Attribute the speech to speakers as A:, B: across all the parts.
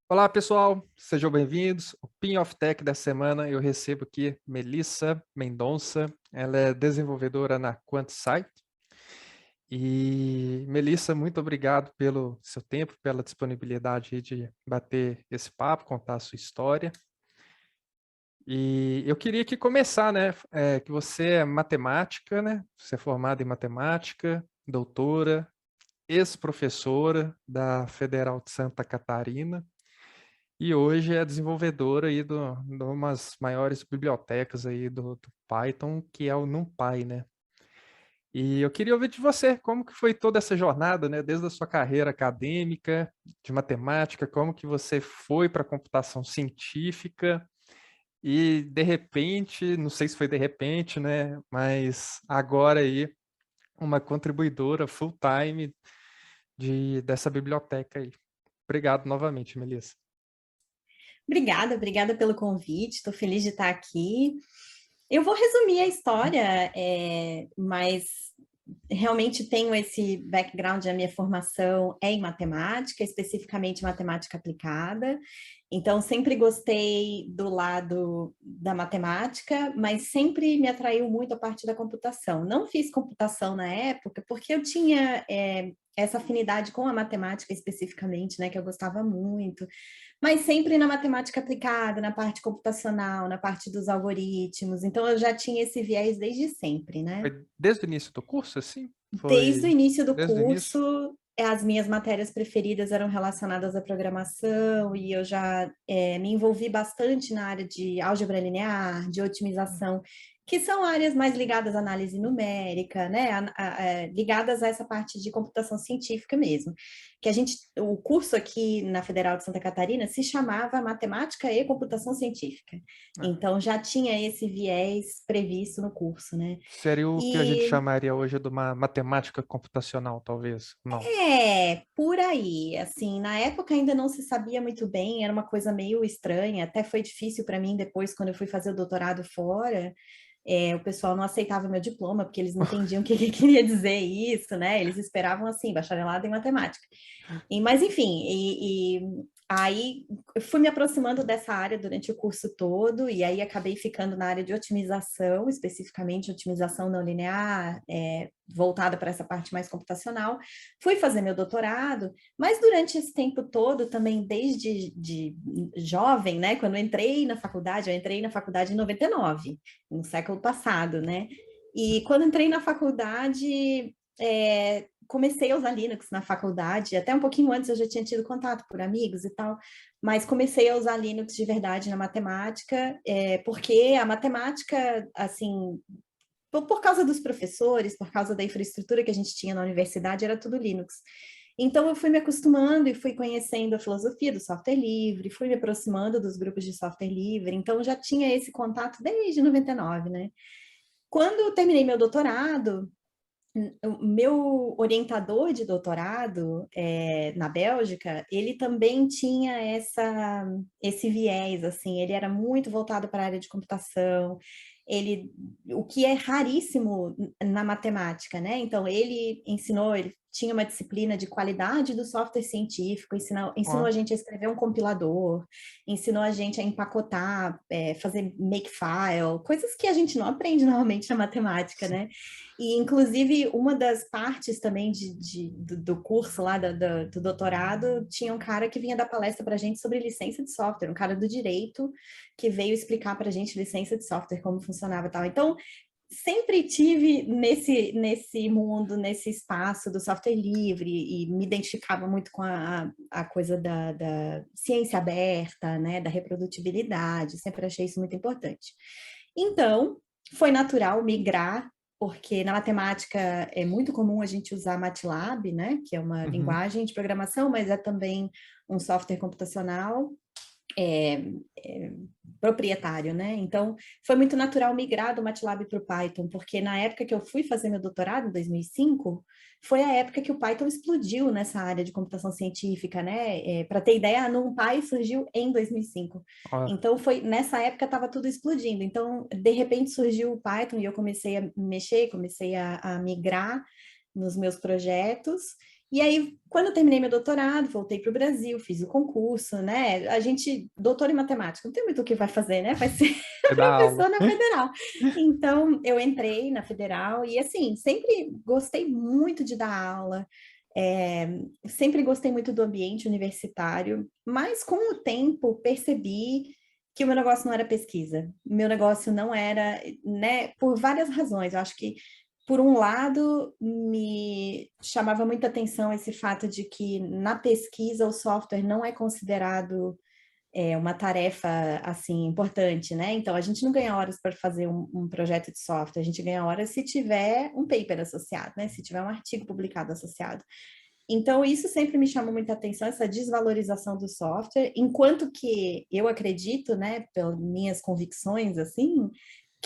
A: Olá, pessoal, sejam bem-vindos. O Pin of Tech da semana eu recebo aqui Melissa Mendonça. Ela é desenvolvedora na QuantSight. E Melissa, muito obrigado pelo seu tempo, pela disponibilidade aí de bater esse papo, contar a sua história. E eu queria que começar, né? Que você é matemática, né? Você é formada em matemática, doutora, ex-professora da Federal de Santa Catarina. E hoje é desenvolvedora aí de umas maiores bibliotecas aí do Python, que é o NumPy, né? E eu queria ouvir de você, como que foi toda essa jornada, né? Desde a sua carreira acadêmica, de matemática, como que você foi para a computação científica e, de repente, não sei se foi de repente, né? Mas agora aí, uma contribuidora full-time dessa biblioteca aí. Obrigado novamente, Melissa.
B: Obrigada pelo convite, estou feliz de estar aqui. Eu vou resumir a história, mas realmente tenho esse background, a minha formação é em matemática, especificamente matemática aplicada, então sempre gostei do lado da matemática, mas sempre me atraiu muito a parte da computação. Não fiz computação na época, porque eu tinha essa afinidade com a matemática especificamente, né, que eu gostava muito, mas sempre na matemática aplicada, na parte computacional, na parte dos algoritmos. Então, eu já tinha esse viés desde sempre, né?
A: Foi desde o início do curso, assim?
B: Desde o
A: Foi
B: início do
A: desde o início?
B: curso, as minhas matérias preferidas eram relacionadas à programação e eu já me envolvi bastante na área de álgebra linear, de otimização, que são áreas mais ligadas à análise numérica, né? Ligadas a essa parte de computação científica mesmo. O curso aqui na Federal de Santa Catarina se chamava Matemática e Computação Científica.
A: Ah,
B: Então já tinha esse viés previsto no curso, né?
A: seria o que a gente
B: E
A: chamaria hoje de uma matemática computacional, talvez? Não.
B: por aí, assim, na época ainda não se sabia muito bem, era uma coisa meio estranha, até foi difícil para mim depois, quando eu fui fazer o doutorado fora, o pessoal não aceitava meu diploma, porque eles não entendiam o que, que queria dizer isso, né? Eles esperavam, assim, bacharelado em matemática. Mas, enfim, aí eu fui me aproximando dessa área durante o curso todo, e aí acabei ficando na área de otimização, especificamente otimização não linear, voltada para essa parte mais computacional. Fui fazer meu doutorado, mas durante esse tempo todo, também desde jovem, né? Quando eu entrei na faculdade em 99, no século passado, né? E quando entrei na faculdade, comecei a usar Linux na faculdade, até um pouquinho antes eu já tinha tido contato por amigos e tal, mas comecei a usar Linux de verdade na matemática, porque a matemática, assim, por causa dos professores, por causa da infraestrutura que a gente tinha na universidade, era tudo Linux. Então, eu fui me acostumando e fui conhecendo a filosofia do software livre, fui me aproximando dos grupos de software livre, então já tinha esse contato desde 99, né? Quando eu terminei meu doutorado, o meu orientador de doutorado na Bélgica, ele também tinha esse viés, assim, ele era muito voltado para a área de computação, o que é raríssimo na matemática, né? Então, ele tinha uma disciplina de qualidade do software científico, ensinou
A: Ó,
B: a gente a escrever um compilador, ensinou a gente a empacotar, fazer makefile, coisas que a gente não aprende normalmente na matemática, né? E, inclusive, uma das partes também do curso lá, do doutorado, tinha um cara que vinha dar palestra para a gente sobre licença de software, um cara do direito que veio explicar para a gente licença de software, como funcionava e tal. Então, sempre tive nesse mundo, nesse espaço do software livre e me identificava muito com a coisa da ciência aberta, né, da reprodutibilidade, sempre achei isso muito importante. Então, foi natural migrar, porque na matemática é muito comum a gente usar MATLAB, né, que é uma
A: uhum.
B: linguagem de programação, mas é também um software computacional é, é, proprietário, né? Então, foi muito natural migrar do MATLAB para o Python, porque na época que eu fui fazer meu doutorado, em 2005, foi a época que o Python explodiu nessa área de computação científica, né? Para ter ideia, a NumPy surgiu em 2005.
A: Ó,
B: Então, foi nessa época estava tudo explodindo. Então, de repente surgiu o Python e eu comecei a mexer, comecei a migrar nos meus projetos. E aí, quando eu terminei meu doutorado, voltei para o Brasil, fiz o concurso, né? A gente, doutor em matemática, não tem muito o que vai fazer, né? Vai ser
A: Vai dar aula.
B: professor na federal. Então, eu entrei na federal e, assim, sempre gostei muito de dar aula, sempre gostei muito do ambiente universitário, mas com o tempo percebi que o meu negócio não era pesquisa, o meu negócio não era, né? Por várias razões. Eu acho que por um lado, me chamava muita atenção esse fato de que na pesquisa o software não é considerado uma tarefa assim importante, né? Então a gente não ganha horas para fazer um projeto de software, a gente ganha horas se tiver um paper associado, né? Se tiver um artigo publicado associado. Então isso sempre me chamou muita atenção, essa desvalorização do software, enquanto que eu acredito, né, pelas minhas convicções, assim,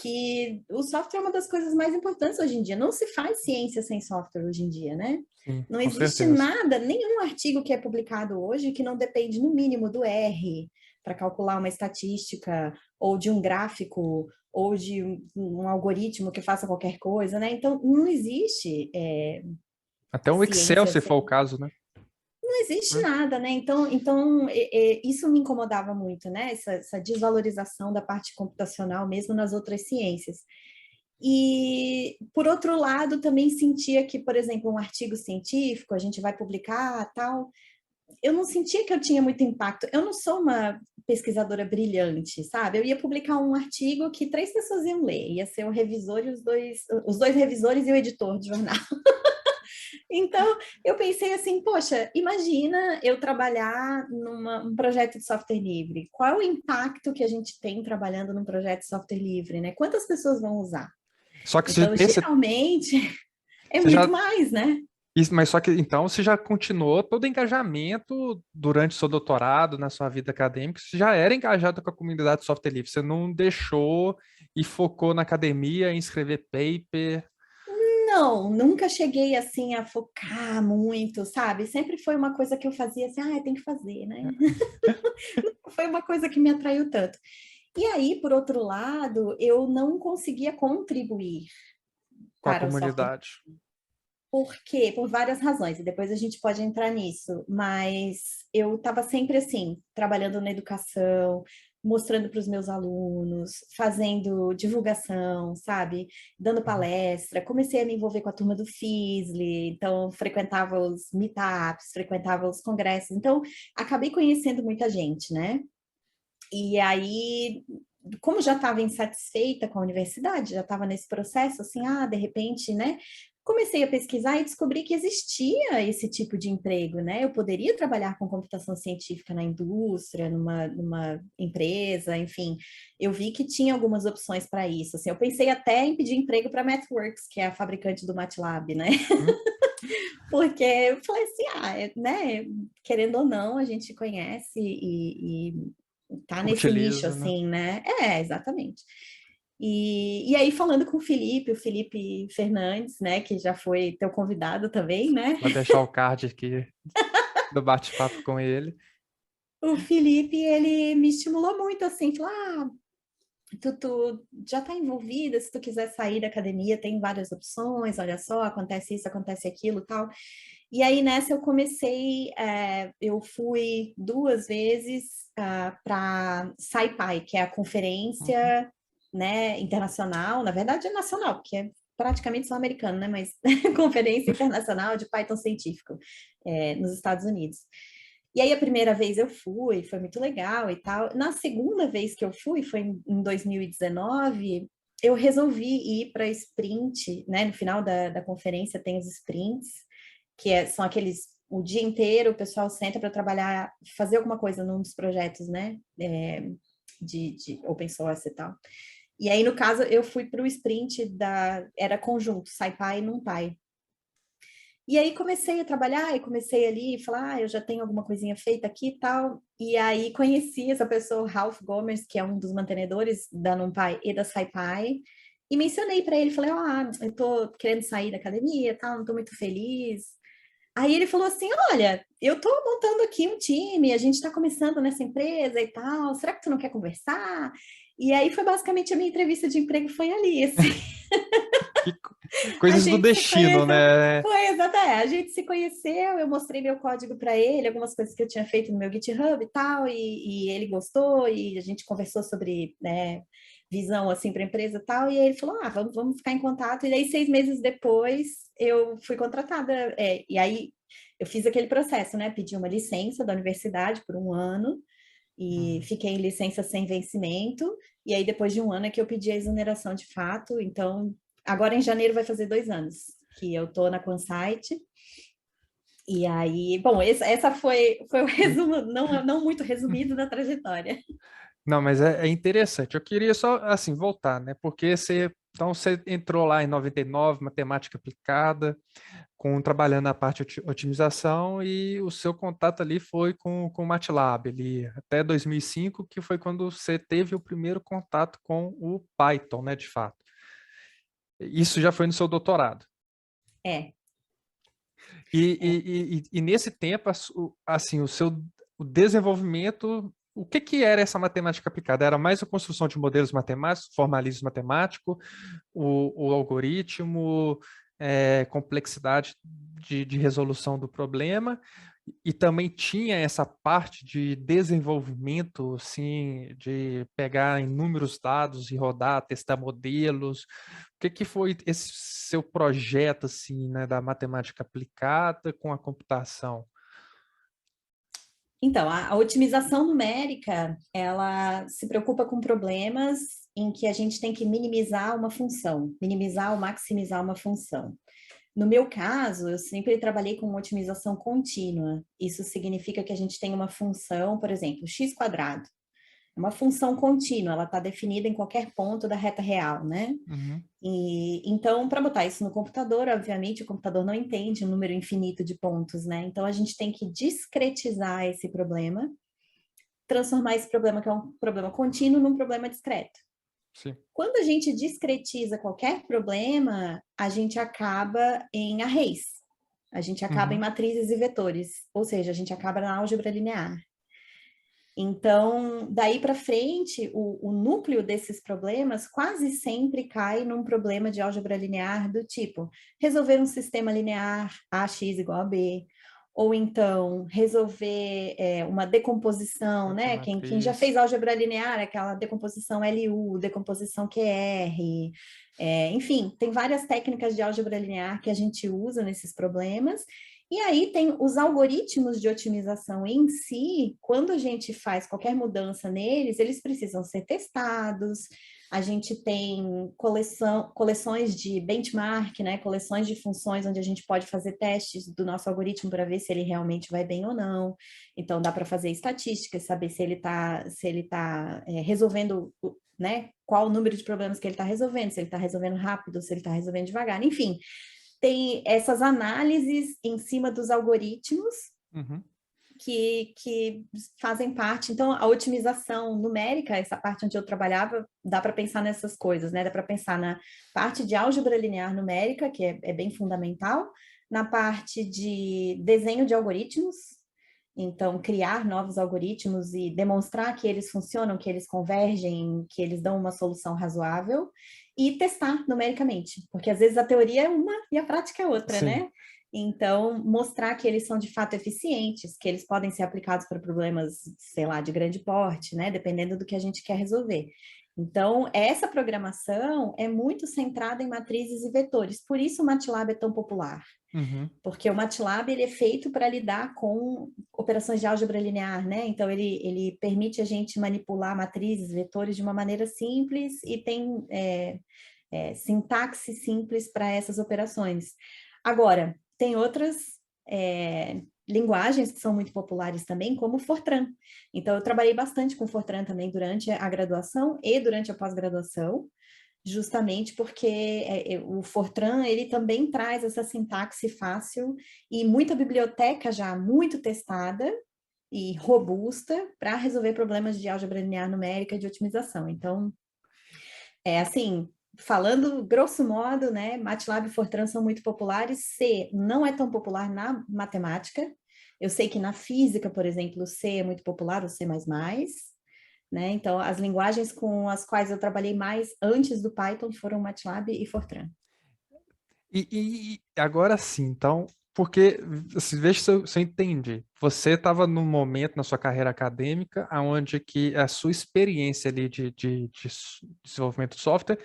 B: que o software é uma das coisas mais importantes hoje em dia. Não se faz ciência sem software hoje em dia, né?
A: Sim,
B: Não
A: com
B: existe
A: certeza.
B: nada, nenhum artigo que é publicado hoje que não depende, no mínimo, do R para calcular uma estatística, ou de um gráfico, ou de um algoritmo que faça qualquer coisa, né? Então, não existe
A: Até um Excel,
B: ciência
A: se for o
B: sem
A: caso, né?
B: não existe
A: Hum.
B: nada, né? Então isso me incomodava muito, né? Essa desvalorização da parte computacional mesmo nas outras ciências. E, por outro lado, também sentia que, por exemplo, um artigo científico, a gente vai publicar, tal, eu não sentia que eu tinha muito impacto. Eu não sou uma pesquisadora brilhante, sabe? Eu ia publicar um artigo que 3 pessoas iam ler, ia ser o revisor e os dois revisores e o editor de jornal. Então, eu pensei assim, poxa, imagina eu trabalhar num projeto de software livre. Qual é o impacto que a gente tem trabalhando num projeto de software livre, né? Quantas pessoas vão usar?
A: Só que
B: Então, geralmente, é
A: você
B: muito
A: já.
B: mais, né?
A: Mas só que então você já continuou todo o engajamento durante o seu doutorado, na sua vida acadêmica, você já era engajado com a comunidade de software livre, você não deixou e focou na academia em escrever paper.
B: Não, nunca cheguei assim a focar muito, sabe? Sempre foi uma coisa que eu fazia assim, tem que fazer, né? Foi uma coisa que me atraiu tanto. E aí, por outro lado, eu não conseguia contribuir
A: Com a
B: para o software.
A: comunidade.
B: Por quê? Por várias razões, e depois a gente pode entrar nisso, mas eu estava sempre assim, trabalhando na educação, mostrando para os meus alunos, fazendo divulgação, sabe? Dando
A: Uhum.
B: palestra, comecei a me envolver com a turma do FISLE, então frequentava os meetups, frequentava os congressos, então acabei conhecendo muita gente, né? E aí, como já estava insatisfeita com a universidade, já estava nesse processo, assim, de repente, né? Comecei a pesquisar e descobri que existia esse tipo de emprego, né? Eu poderia trabalhar com computação científica na indústria, numa empresa, enfim. Eu vi que tinha algumas opções para isso. Assim, eu pensei até em pedir emprego para a MathWorks, que é a fabricante do MATLAB, né?
A: Hum,
B: Porque eu falei assim, né? Querendo ou não, a gente conhece e tá nesse nicho,
A: utiliza, né?
B: assim, né? Exatamente. E aí, falando com o Felipe Fernandes, né, que já foi teu convidado também, né?
A: Vou deixar o card aqui do bate-papo com ele.
B: O Felipe, ele me estimulou muito, assim, falou, tu já tá envolvida, se tu quiser sair da academia, tem várias opções, olha só, acontece isso, acontece aquilo, tal. E aí, nessa, eu comecei, eu fui 2 vezes para SciPy, que é a
A: Uhum.
B: conferência, né, internacional, na verdade é nacional, porque é praticamente só americano, né, mas conferência internacional de Python científico, nos Estados Unidos. E aí, a primeira vez eu fui, foi muito legal e tal. Na segunda vez que eu fui, foi em 2019, eu resolvi ir para sprint, né? No final da conferência tem os sprints, são aqueles, o dia inteiro o pessoal senta para trabalhar, fazer alguma coisa num dos projetos, né? De open source e tal. E aí, no caso, eu fui para o sprint era conjunto, SciPy e NumPy. E aí comecei a trabalhar e comecei ali a falar, eu já tenho alguma coisinha feita aqui e tal. E aí conheci essa pessoa, o Ralph Gomers, que é um dos mantenedores da NumPy e da SciPy, e mencionei para ele, falei, eu tô querendo sair da academia, tal, não tô muito feliz. Aí ele falou assim, olha, eu tô montando aqui um time, a gente tá começando nessa empresa e tal, será que tu não quer conversar? E aí foi basicamente a minha entrevista de emprego foi ali, assim. A
A: Coisas do
B: gente se
A: destino,
B: conheceu,
A: né?
B: foi exatamente, a gente se conheceu, eu mostrei meu código para ele, algumas coisas que eu tinha feito no meu GitHub e tal, e ele gostou, e a gente conversou sobre, né, visão assim para a empresa e tal, e aí ele falou, vamos ficar em contato, e aí 6 meses depois eu fui contratada, e aí eu fiz aquele processo, né, pedi uma licença da universidade por um ano, e fiquei em licença sem vencimento, e aí depois de um ano é que eu pedi a exoneração de fato, então agora em janeiro vai fazer 2 anos que eu tô na Consite, e aí, bom, essa foi o resumo, não muito resumido da trajetória.
A: Não, mas é interessante. Eu queria só, assim, voltar, né? Porque então você entrou lá em 99, matemática aplicada, trabalhando na parte de otimização, e o seu contato ali foi com o MATLAB, ali, até 2005, que foi quando você teve o primeiro contato com o Python, né, de fato. Isso já foi no seu doutorado.
B: É.
A: E nesse tempo, assim, o desenvolvimento, o que era essa matemática aplicada? Era mais a construção de modelos matemáticos, formalismo matemático, o algoritmo, complexidade de resolução do problema, e também tinha essa parte de desenvolvimento, assim, de pegar inúmeros dados e rodar, testar modelos. O que foi esse seu projeto, assim, né, da matemática aplicada com a computação?
B: Então, a otimização numérica, ela se preocupa com problemas em que a gente tem que minimizar uma função, minimizar ou maximizar uma função. No meu caso, eu sempre trabalhei com otimização contínua. Isso significa que a gente tem uma função, por exemplo, x quadrado. É uma função contínua, ela está definida em qualquer ponto da reta real, né?
A: Uhum.
B: E então, para botar isso no computador, obviamente, o computador não entende um número infinito de pontos, né? Então, a gente tem que discretizar esse problema, transformar esse problema, que é um problema contínuo, num problema discreto.
A: Sim.
B: Quando a gente discretiza qualquer problema, a gente acaba em arrays, a gente acaba em
A: Uhum.
B: matrizes e vetores, ou seja, a gente acaba na álgebra linear. Então, daí para frente, o núcleo desses problemas quase sempre cai num problema de álgebra linear do tipo resolver um sistema linear AX igual a B, ou então resolver uma decomposição, né? Quem já
A: Matriz.
B: fez álgebra linear, aquela decomposição LU, decomposição QR, enfim, tem várias técnicas de álgebra linear que a gente usa nesses problemas, e aí tem os algoritmos de otimização em si, quando a gente faz qualquer mudança neles, eles precisam ser testados, a gente tem coleções de benchmark, né? Coleções de funções onde a gente pode fazer testes do nosso algoritmo para ver se ele realmente vai bem ou não. Então dá para fazer estatísticas, saber se ele está resolvendo, né? Qual o número de problemas que ele está resolvendo, se ele está resolvendo rápido, se ele está resolvendo devagar, enfim, tem essas análises em cima dos algoritmos
A: Uhum.
B: que fazem parte. Então, a otimização numérica, essa parte onde eu trabalhava, dá para pensar nessas coisas, né? Dá para pensar na parte de álgebra linear numérica, que é bem fundamental, na parte de desenho de algoritmos, então, criar novos algoritmos e demonstrar que eles funcionam, que eles convergem, que eles dão uma solução razoável, e testar numericamente, porque às vezes a teoria é uma e a prática é outra,
A: Sim.
B: né? Então, mostrar que eles são de fato eficientes, que eles podem ser aplicados para problemas, sei lá, de grande porte, né? Dependendo do que a gente quer resolver. Então, essa programação é muito centrada em matrizes e vetores, por isso o MATLAB é tão popular.
A: Uhum.
B: Porque o MATLAB ele é feito para lidar com operações de álgebra linear, né? Então, ele permite a gente manipular matrizes, vetores de uma maneira simples e tem sintaxe simples para essas operações. Agora, tem outras linguagens que são muito populares também, como o Fortran. Então, eu trabalhei bastante com Fortran também durante a graduação e durante a pós-graduação, justamente porque o Fortran ele também traz essa sintaxe fácil e muita biblioteca já muito testada e robusta para resolver problemas de álgebra linear numérica e de otimização. Então, assim, falando grosso modo, né, MATLAB e Fortran são muito populares, C não é tão popular na matemática. Eu sei que na física, por exemplo, o C é muito popular, o C++, né? Então, as linguagens com as quais eu trabalhei mais antes do Python foram MATLAB e Fortran.
A: E agora sim, então, porque, assim, veja se eu entendi. Você estava num momento na sua carreira acadêmica onde que a sua experiência ali de desenvolvimento de software,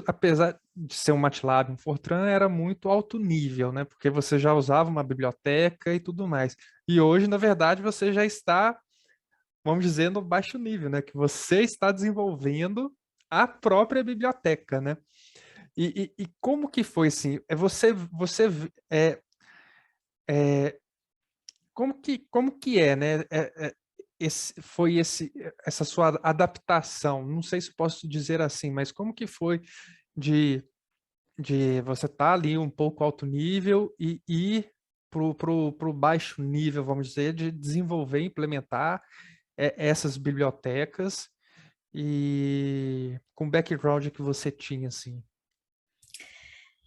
A: apesar de ser um MATLAB, um Fortran, era muito alto nível, né? Porque você já usava uma biblioteca e tudo mais. E hoje, na verdade, você já está, vamos dizer, no baixo nível, né? Que você está desenvolvendo a própria biblioteca, né? E como que foi assim? É, como que é, né? Essa sua adaptação? Não sei se posso dizer assim, mas como que foi de, de você estar ali um pouco alto nível e ir pro baixo nível, vamos dizer, de desenvolver, implementar essas bibliotecas e com o background que você tinha, assim.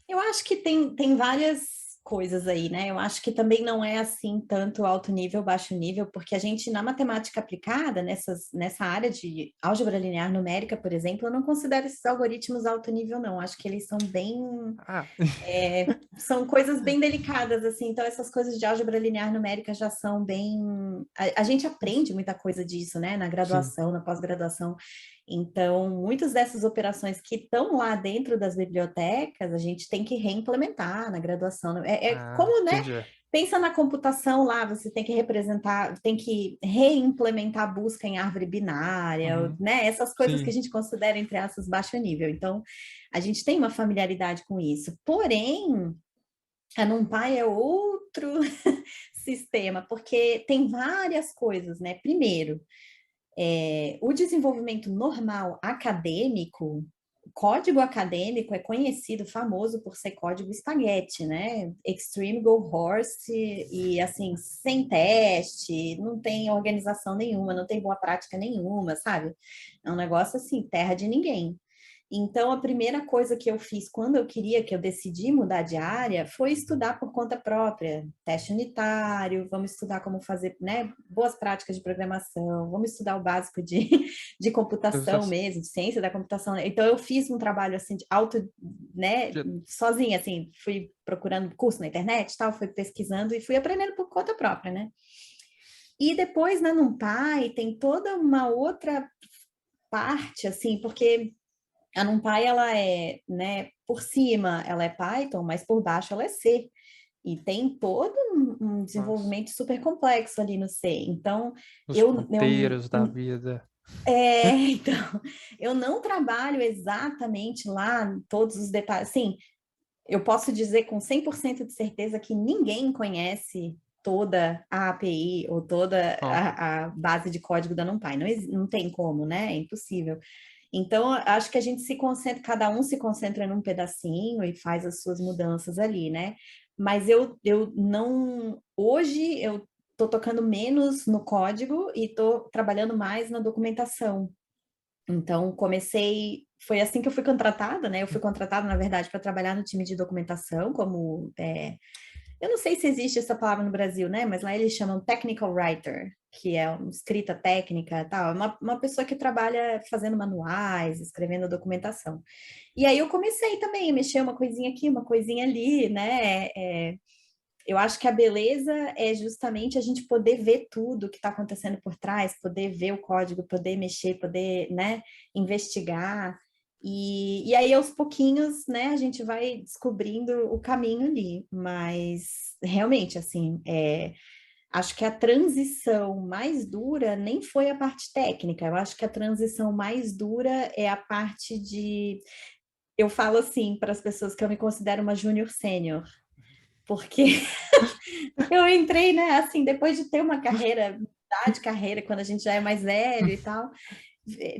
B: Eu acho que tem várias coisas aí, né? Eu acho que também não é assim tanto alto nível, baixo nível, porque a gente, na matemática aplicada, nessa área de álgebra linear numérica, por exemplo, eu não considero esses algoritmos alto nível, não. Acho que eles são bem
A: Ah,
B: são coisas bem delicadas, assim, então essas coisas de álgebra linear numérica já são bem. A gente aprende muita coisa disso, né, na
A: sim.
B: graduação, na pós-graduação. Então, muitas dessas operações que estão lá dentro das bibliotecas, a gente tem que reimplementar na graduação. É
A: Ah,
B: como, né?
A: entendi.
B: Pensa na computação lá, você tem que representar, tem que reimplementar a busca em árvore binária,
A: Uhum.
B: né? Essas coisas que a
A: Sim.
B: gente considera, entre aspas, baixo nível. Então, a gente tem uma familiaridade com isso. Porém, a NumPy é outro sistema, porque tem várias coisas, né? Primeiro, o desenvolvimento normal acadêmico, código acadêmico é conhecido, famoso por ser código espaguete, né? Extreme Go Horse e assim, sem teste, não tem organização nenhuma, não tem boa prática nenhuma, sabe? É um negócio assim, terra de ninguém. Então, a primeira coisa que eu fiz quando eu queria, que eu decidi mudar de área, foi estudar por conta própria, teste unitário, vamos estudar como fazer, né, boas práticas de programação, vamos estudar o básico de computação mesmo, de ciência da computação. Então, eu fiz um trabalho assim de auto, né, sozinha, assim, fui procurando curso na internet, tal, fui pesquisando e fui aprendendo por conta própria, né? E depois na NumPy tem toda uma outra parte, assim, porque a NumPy, ela é, né, por cima ela é Python, mas por baixo ela é C. E tem todo um
A: Nossa,
B: desenvolvimento super complexo ali no C. Então,
A: os
B: eu
A: ponteiros da vida.
B: então, eu não trabalho exatamente lá todos os detalhes. Sim, eu posso dizer com 100% de certeza que ninguém conhece toda a API ou toda
A: Ó,
B: a base de código da NumPy. Não tem como, né? É impossível. Então, acho que a gente se concentra, cada um se concentra num pedacinho e faz as suas mudanças ali, né? Mas eu não. Hoje eu estou tocando menos no código e estou trabalhando mais na documentação. Então, comecei. Foi assim que eu fui contratada, né? Eu fui contratada, na verdade, para trabalhar no time de documentação, como eu não sei se existe essa palavra no Brasil, né? Mas lá eles chamam technical writer, que é uma escrita técnica, tal. Uma pessoa que trabalha fazendo manuais, escrevendo documentação. E aí eu comecei também a mexer uma coisinha aqui, uma coisinha ali, né? Eu acho que a beleza é justamente a gente poder ver tudo que está acontecendo por trás, poder ver o código, poder mexer, poder, né, investigar. E aí, aos pouquinhos, né, a gente vai descobrindo o caminho ali. Mas, realmente, assim, acho que a transição mais dura nem foi a parte técnica. Eu acho que a transição mais dura é a parte de... Eu falo assim para as pessoas que eu me considero uma júnior sênior, porque eu entrei, né, assim, depois de ter uma carreira, mudar de carreira, quando a gente já é mais velho e tal,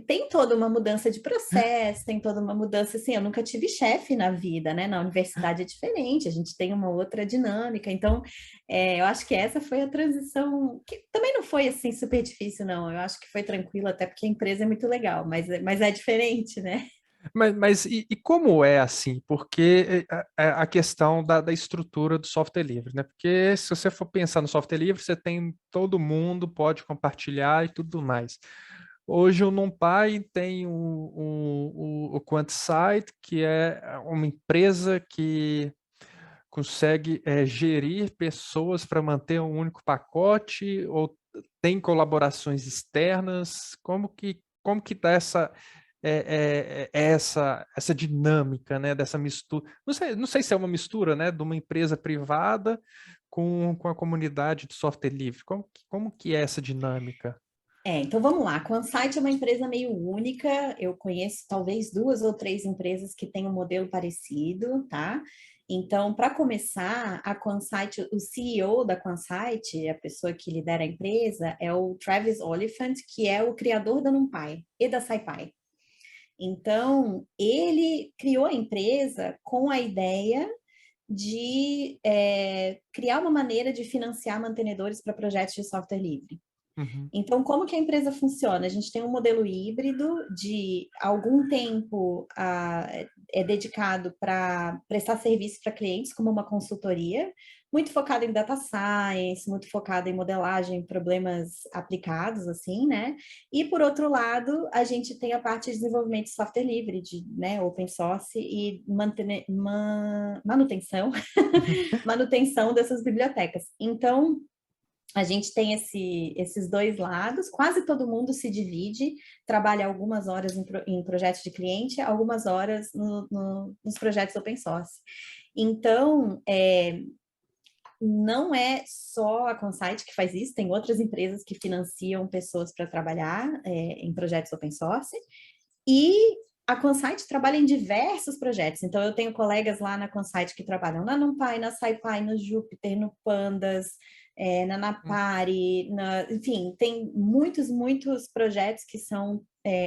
B: tem toda uma mudança de processo, tem toda uma mudança, assim, eu nunca tive chefe na vida, né, na universidade é diferente, a gente tem uma outra dinâmica, então, eu acho que essa foi a transição, que também não foi, assim, super difícil, não, eu acho que foi tranquilo, até porque a empresa é muito legal, mas é diferente, né?
A: mas como é assim? Porque a questão da estrutura do software livre, né? Porque se você for pensar no software livre, você tem todo mundo pode compartilhar e tudo mais. Hoje o NumPy tem o QuantSight, que é uma empresa que consegue gerir pessoas para manter um único pacote, ou tem colaborações externas? Como que está essa dinâmica, né, dessa mistura? Não sei se é uma mistura, né, de uma empresa privada com a comunidade de software livre. Como que é essa dinâmica?
B: Então vamos lá. A Quansight é uma empresa meio única. Eu conheço talvez 2 ou 3 empresas que têm um modelo parecido, tá? Então, para começar, a Quansight, o CEO da Quansight, a pessoa que lidera a empresa, é o Travis Oliphant, que é o criador da NumPy e da SciPy. Então, ele criou a empresa com a ideia de criar uma maneira de financiar mantenedores para projetos de software livre.
A: Uhum.
B: Então, como que a empresa funciona? A gente tem um modelo híbrido de algum tempo é dedicado para prestar serviço para clientes, como uma consultoria, muito focado em data science, muito focado em modelagem, problemas aplicados, assim, né? E, por outro lado, a gente tem a parte de desenvolvimento de software livre, de, né, open source e manutenção, manutenção dessas bibliotecas. Então, a gente tem esses 2 lados, quase todo mundo se divide, trabalha algumas horas em projetos de cliente, algumas horas nos projetos open source. Então, não é só a Consight que faz isso, tem outras empresas que financiam pessoas para trabalhar em projetos open source, e a Consight trabalha em diversos projetos. Então, eu tenho colegas lá na Consight que trabalham na NumPy, na SciPy, no Jupyter, no Pandas, na Napari, enfim, tem muitos projetos que são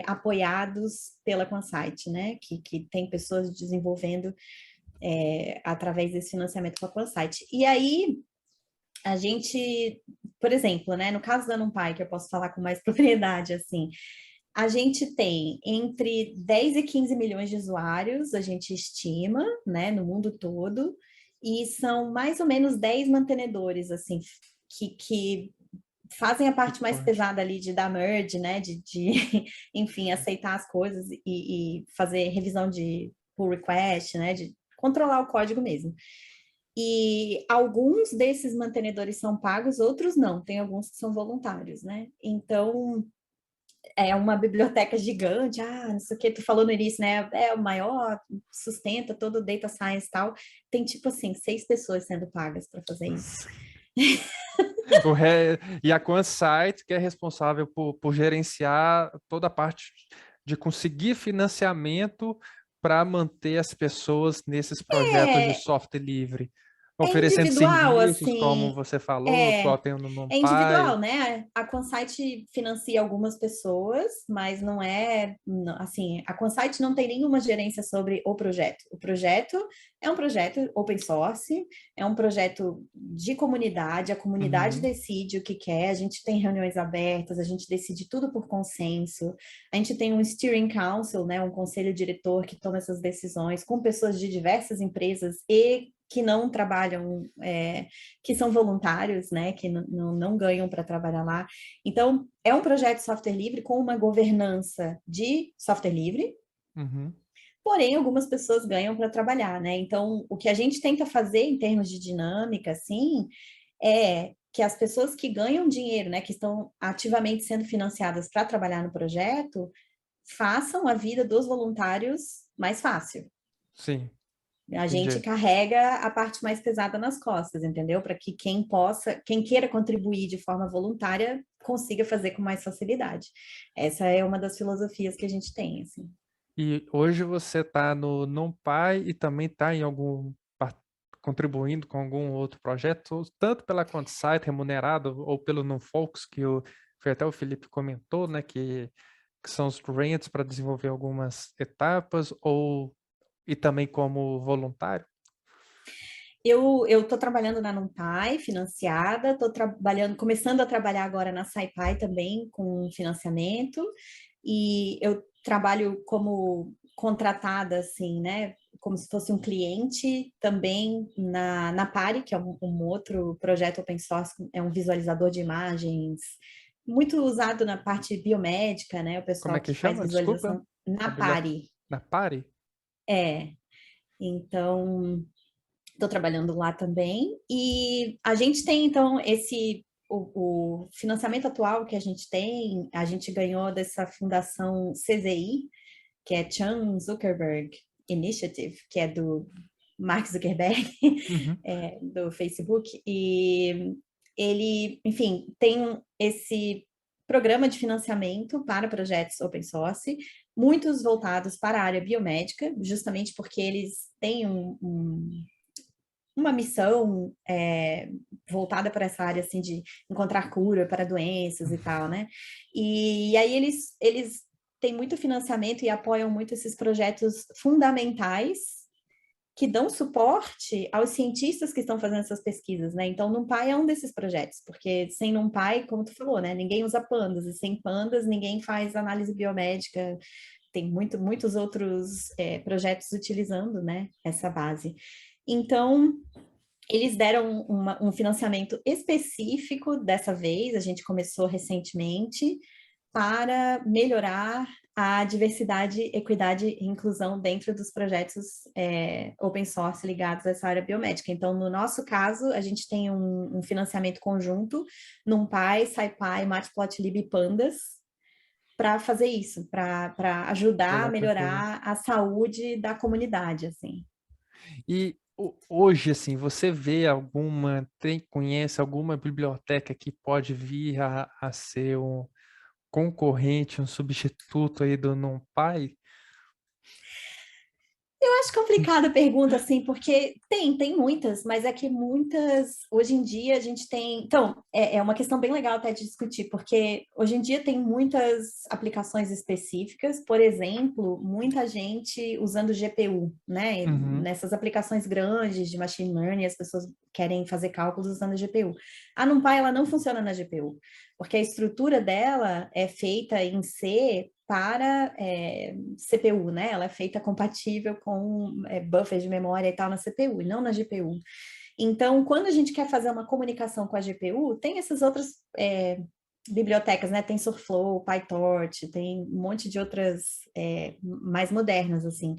B: apoiados pela Consight, né? Que tem pessoas desenvolvendo através desse financiamento com a Consight. E aí, a gente, por exemplo, né, no caso da NumPy, que eu posso falar com mais propriedade, assim, a gente tem entre 10 e 15 milhões de usuários, a gente estima, né, no mundo todo, e são mais ou menos 10 mantenedores, assim, que fazem a parte mais pesada ali de dar merge, né, enfim, aceitar as coisas e fazer revisão de pull request, né, de controlar o código mesmo. E alguns desses mantenedores são pagos, outros não, tem alguns que são voluntários, né? Então, é uma biblioteca gigante, não sei o que, tu falou no início, né? É o maior, sustenta todo o data science e tal. Tem, tipo assim, 6 pessoas sendo pagas para fazer isso.
A: E a QuantSight, que é responsável por gerenciar toda a parte de conseguir financiamento para manter as pessoas nesses projetos de
B: É,
A: software livre,
B: é
A: oferecendo
B: individual,
A: serviços, como
B: assim,
A: você falou,
B: é,
A: igual tem no
B: é
A: NumPy.
B: individual, né? A Consight financia algumas pessoas, mas não é, assim, a Consight não tem nenhuma gerência sobre o projeto. O projeto é um projeto open source, é um projeto de comunidade, a comunidade
A: Uhum.
B: decide o que quer, a gente tem reuniões abertas, a gente decide tudo por consenso, a gente tem um steering council, né, um conselho diretor que toma essas decisões com pessoas de diversas empresas e que não trabalham, que são voluntários, né, que não ganham para trabalhar lá. Então, é um projeto de software livre com uma governança de software livre,
A: Uhum.
B: porém, algumas pessoas ganham para trabalhar, né? Então, o que a gente tenta fazer em termos de dinâmica, assim, é que as pessoas que ganham dinheiro, né, que estão ativamente sendo financiadas para trabalhar no projeto, façam a vida dos voluntários mais fácil.
A: Sim,
B: A gente
A: entendi.
B: carrega a parte mais pesada nas costas, entendeu? Para que quem queira contribuir de forma voluntária, consiga fazer com mais facilidade. Essa é uma das filosofias que a gente tem, assim.
A: E hoje você está no NumPy e também está em contribuindo com algum outro projeto, tanto pela QuantSight remunerado ou pelo NumFolks, foi até o Felipe comentou, né, que são os grants para desenvolver algumas etapas, e também como voluntário?
B: Eu estou trabalhando na NumPy, financiada, estou trabalhando, começando a trabalhar agora na SciPy também, com financiamento, e eu trabalho como contratada, assim, né? Como se fosse um cliente também na Pari, que é um outro projeto open source, é um visualizador de imagens muito usado na parte biomédica, né? O
A: Como é
B: pessoal
A: que
B: que faz
A: chama? Desculpa.
B: visualização
A: A
B: na
A: biblioteca
B: PARI.
A: da Pare?
B: É, então estou trabalhando lá também. E a gente tem, então, o financiamento atual que a gente tem, a gente ganhou dessa fundação CZI, que é Chan Zuckerberg Initiative, que é do Mark Zuckerberg,
A: Uhum.
B: do Facebook, e ele, enfim, tem esse programa de financiamento para projetos open source, muitos voltados para a área biomédica, justamente porque eles têm uma missão voltada para essa área assim de encontrar cura para doenças e tal, né? E aí eles têm muito financiamento e apoiam muito esses projetos fundamentais que dão suporte aos cientistas que estão fazendo essas pesquisas, né? Então, NumPy é um desses projetos, porque sem NumPy, como tu falou, né? Ninguém usa pandas, e sem pandas ninguém faz análise biomédica. Tem muitos outros projetos utilizando, né, essa base. Então, eles deram um financiamento específico dessa vez, a gente começou recentemente, para melhorar a diversidade, equidade e inclusão dentro dos projetos open source ligados a essa área biomédica. Então, no nosso caso, a gente tem um financiamento conjunto, NumPy, SciPy, Matplotlib e Pandas, para fazer isso, para ajudar a
A: Legal, tranquilo.
B: melhorar a saúde da comunidade, assim.
A: E hoje, assim, você vê conhece alguma biblioteca que pode vir a ser um concorrente, um substituto aí do NumPy?
B: Eu acho complicada a pergunta, assim, porque tem muitas, mas é que muitas, hoje em dia a gente tem. Então, é uma questão bem legal até de discutir, porque hoje em dia tem muitas aplicações específicas, por exemplo, muita gente usando GPU, né?
A: Uhum,
B: Nessas aplicações grandes de machine learning, as pessoas querem fazer cálculos usando GPU. A NumPy, ela não funciona na GPU, porque a estrutura dela é feita em C para CPU, né? Ela é feita compatível com buffer de memória e tal na CPU, e não na GPU. Então, quando a gente quer fazer uma comunicação com a GPU, tem essas outras bibliotecas, né? TensorFlow, PyTorch, tem um monte de outras mais modernas, assim.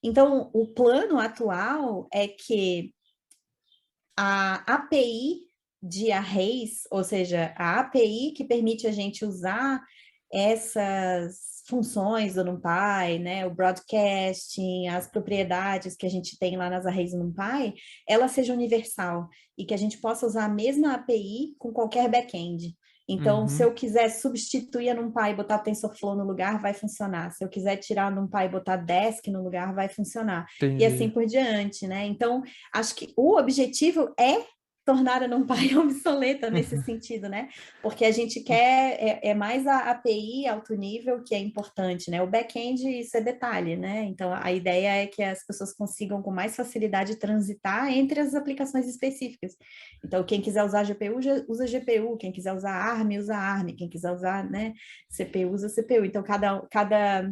B: Então, o plano atual é que a API de arrays, ou seja, a API que permite a gente usar essas funções do NumPy, né, o broadcasting, as propriedades que a gente tem lá nas arrays do NumPy, ela seja universal e que a gente possa usar a mesma API com qualquer back-end. Então, se
A: uhum,
B: eu quiser substituir a NumPy e botar TensorFlow no lugar, vai funcionar. Se eu quiser tirar a NumPy e botar Dask no lugar, vai funcionar. E assim
A: entendi.
B: por diante, né? Então, acho que o objetivo é tornar a NumPy obsoleta nesse sentido, né? Porque a gente quer mais a API alto nível que é importante, né? O back-end, isso é detalhe, né? Então, a ideia é que as pessoas consigam com mais facilidade transitar entre as aplicações específicas. Então, quem quiser usar GPU, usa GPU, quem quiser usar ARM, usa ARM, quem quiser usar, né, CPU, usa CPU. Então, cada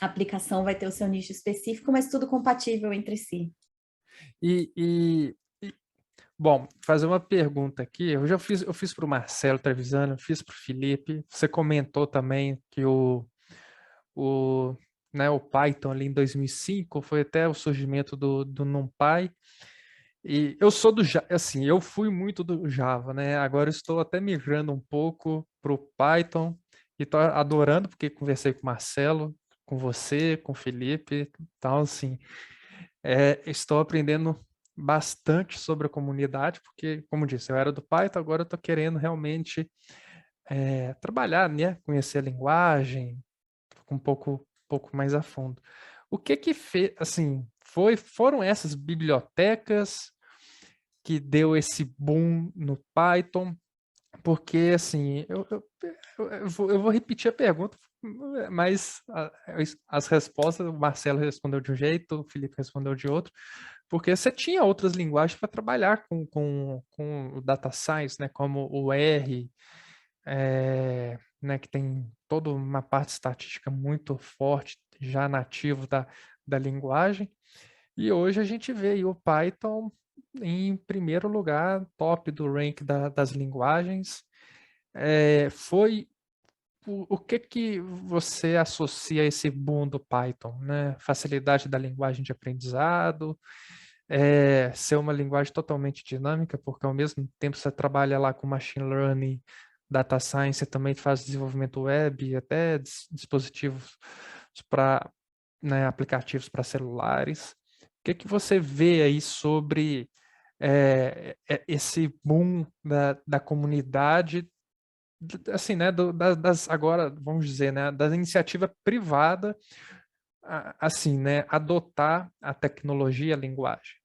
B: aplicação vai ter o seu nicho específico, mas tudo compatível entre si.
A: E, e, e, bom, fazer uma pergunta aqui. Eu fiz para o Marcelo Trevisano, eu fiz para o Felipe. Você comentou também que o, né, o Python ali em 2005 foi até o surgimento do NumPy. E eu sou assim, eu fui muito do Java, né? Agora eu estou até migrando um pouco para o Python e estou adorando porque conversei com o Marcelo, com você, com o Felipe, então assim, estou aprendendo bastante sobre a comunidade, porque, como disse, eu era do Python, agora eu estou querendo realmente trabalhar, né? Conhecer a linguagem pouco mais a fundo. O que que fez, assim, foram essas bibliotecas que deu esse boom no Python? Porque, assim, eu vou repetir a pergunta, mas as respostas, o Marcelo respondeu de um jeito, o Felipe respondeu de outro, porque você tinha outras linguagens para trabalhar com o data science, né, como o R, né, que tem toda uma parte estatística muito forte, já nativo da linguagem, e hoje a gente vê aí o Python em primeiro lugar, top do rank das linguagens. foi o que que você associa a esse boom do Python, né? Facilidade da linguagem de aprendizado, ser uma linguagem totalmente dinâmica, porque ao mesmo tempo você trabalha lá com machine learning, data science, você também faz desenvolvimento web, até dispositivos para, né, aplicativos para celulares. O que que você vê aí sobre esse boom da comunidade, assim, né, agora, vamos dizer, né, da iniciativa privada, assim, né, adotar a tecnologia, a linguagem?